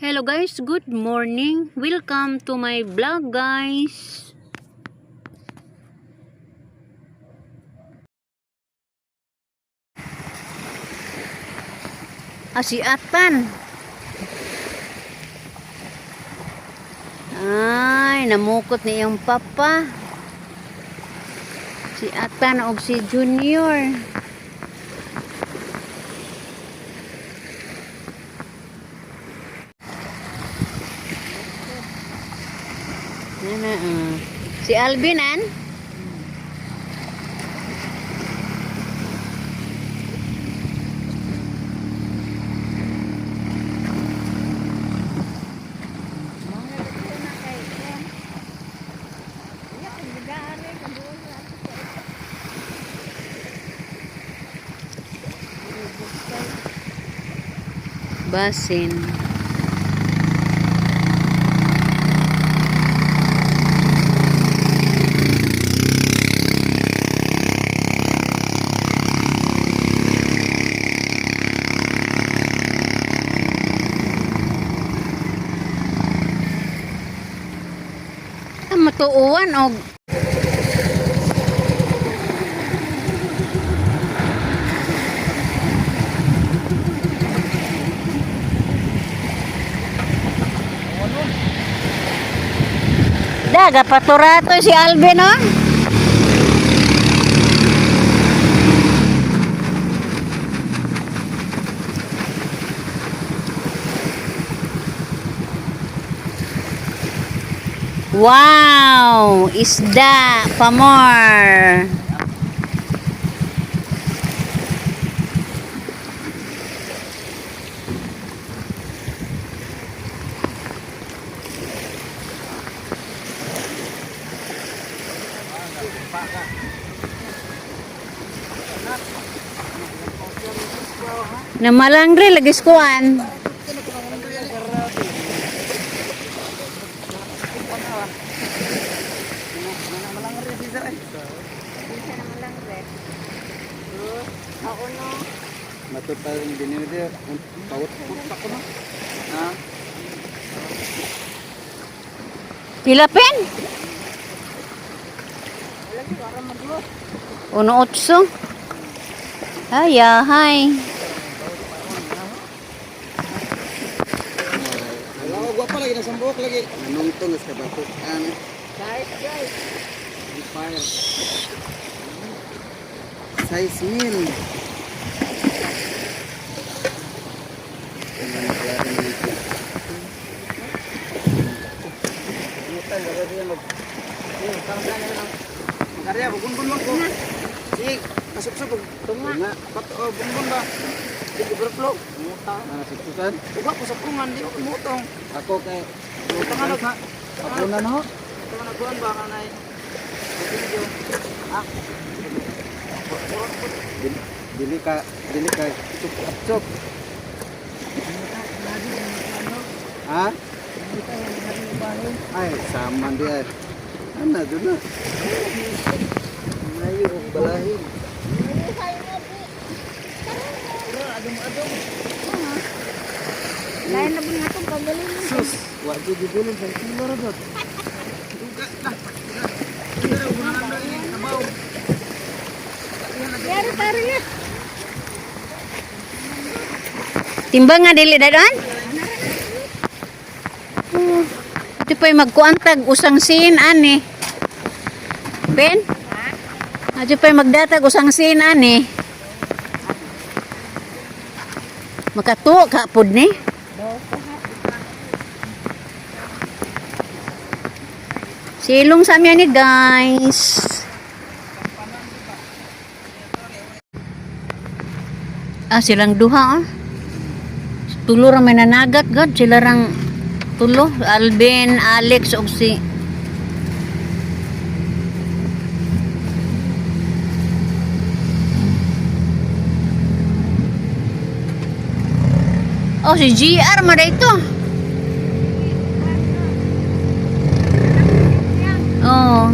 Hello guys, good morning. Welcome to my vlog guys. Asiatan. Ay, namukot ni iyong papa. Si Atan o si Junior. Si Alvin an? Basin. Matuuan og daga paturato si Alvin no? Wow, isda pamor. Namalangre lagi skuan. Matutal din dia paut ko na. Ha? Tilapin? Uno otso. Ay, hay. Alam gua pa lagi nasambok lagi. Nungtong sa batukan. Guys. Fire. Size meal. Karya bumbun mo ko. Sige, pasok-pasok tunga. Pato bumbun ba? Sige overflow. Mutang. Suksusan. Uga ko sa kungan di ko mutong. Ako kay mutang ano ka? Ako na no. Ito na kuan ba kanay. Video. Ah. Dili ka cuk. Ha? Ay, sama dia. Ano doon na? Mayo og balahin. Adong. Lain na bang atong pagbalin? Sus, wa jud dibulin sa kilo ra dot. Duga na. Pero unahan na ini nabaw. Yari tari ya. Timbang nga dili dadon? Ito pa'y magkuantag usang sin ani. Ben? Ito pa'y magdatag usang sin ani. Makatuo ka pod ni. Silong sa amya ni guys. Silang duha tulo ra may nanagat god sila rang tulo, Alvin, Alex, og si si GR man dito. Oh.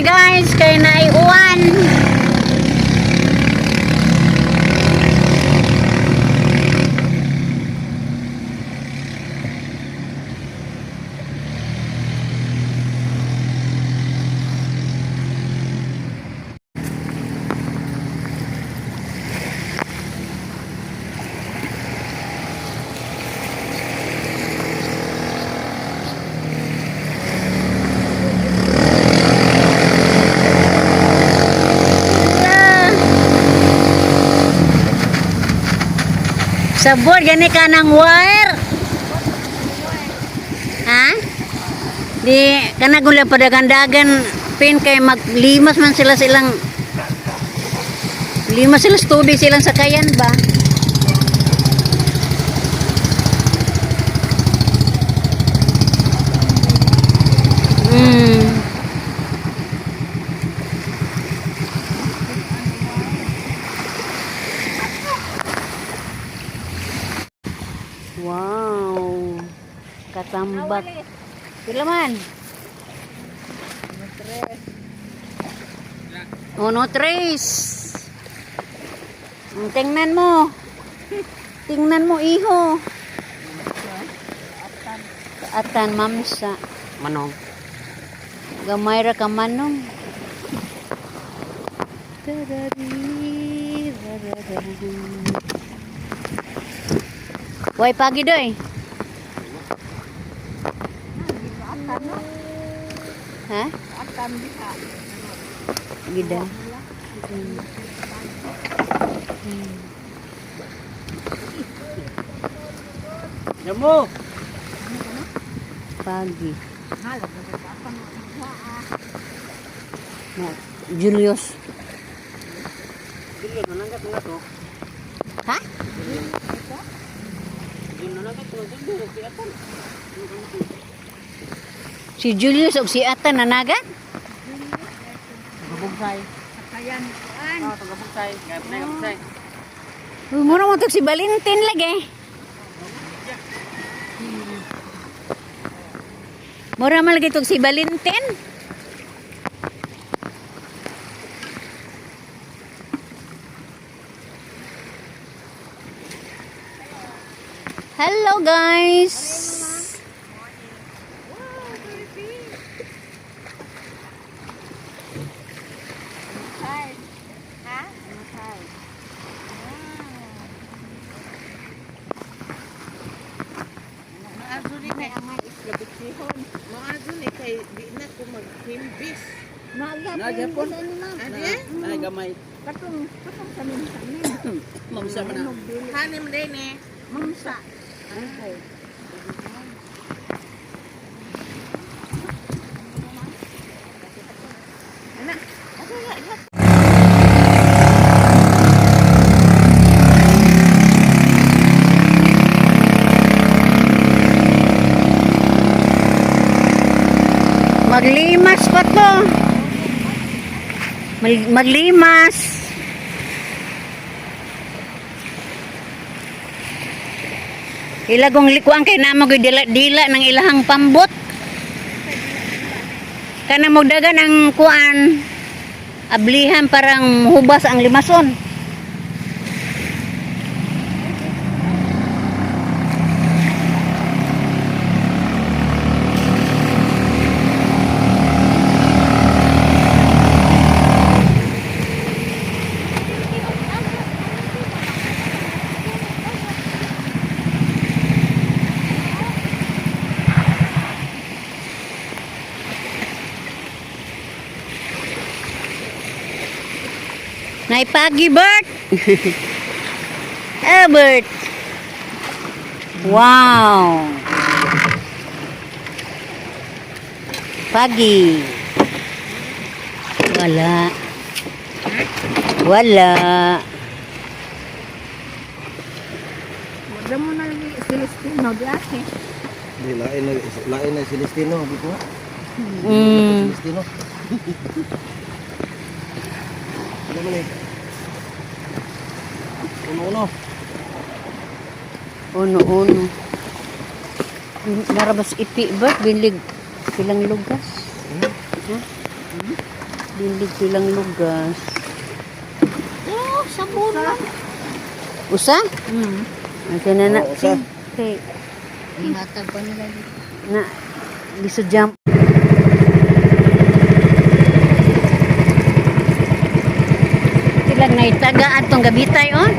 mi guys kay naiuwan. Sabor gani ka ng wire. Ha? Di kana gula padagandagan pin kay maglimas man sila silang limas sila studi silang sakayan ba? Wow. Katambak. Pila man? No tres. Tingnan mo. Tingnan mo, iho. Atan, mamsa. Manong. Gamay ra ka manong. Way pagi doy. Ha? Gida. Damo. Pagi. Julius. Dili na nanggat na to. Ha? Si Julius o si Ata nanagan? Gabugsay. Sakayan kuan. Gabugsay. Gabugsay. Mura mo to si Valentin lagi. Mura mo lagi to si Valentin. Hello guys. Maadun kay di na ko maghimbis. Nagyapon. Ay gamay. Katong sa minsa. Mamsa man na. Hanim din eh. Mamsa. Maglimas pa to. Maglimas. Ilagong likuan kay namo gyud dila ng ilahang pambot. Kana mogdagan ang kuan. Ablihan parang hubas ang limason. Naipagi, Bert. Bert. Wow. Pagi. Wala. Wala. Wala mo na lagi Celestino dati. Di lain na Celestino gitu. Celestino. Ano man eh? Uno-uno. Uno-uno. Narabas ipi, Bert. Bilig. Silang lugas. Ha? Bilig silang lugas. Oh, sabon. Usa? Asa na na. Oo, usa. Okay. Ingatag pa nila dito. Na, di sa jump. Silang naitaga atong gabitay, oh.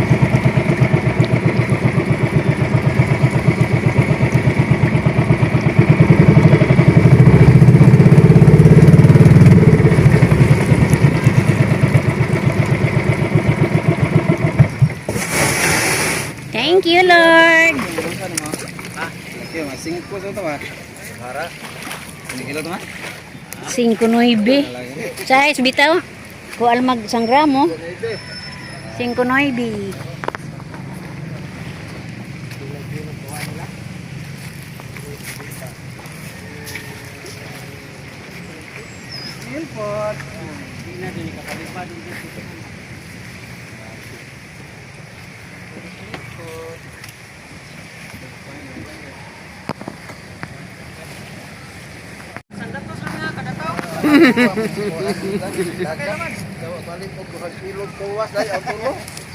Thank you, Lord. Laki, masingit ko sa ito ha. Para. Hindi kilo ito ha. 5.9. Size bitaw. Ko almag 1 gramo. 5.9. Milpot. Hindi na din kapalipad.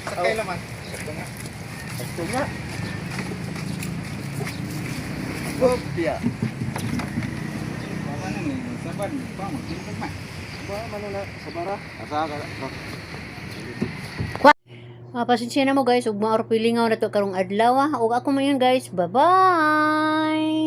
Sakay laman. Sakto nga. Kopya. Paano ni? Saban, paano? Tingnan ma. Paano na sabara? Asa ka? Pasensya na mo guys, ug maor pilingaw na to karong adlaw. Ug ako man yun guys. Bye-bye.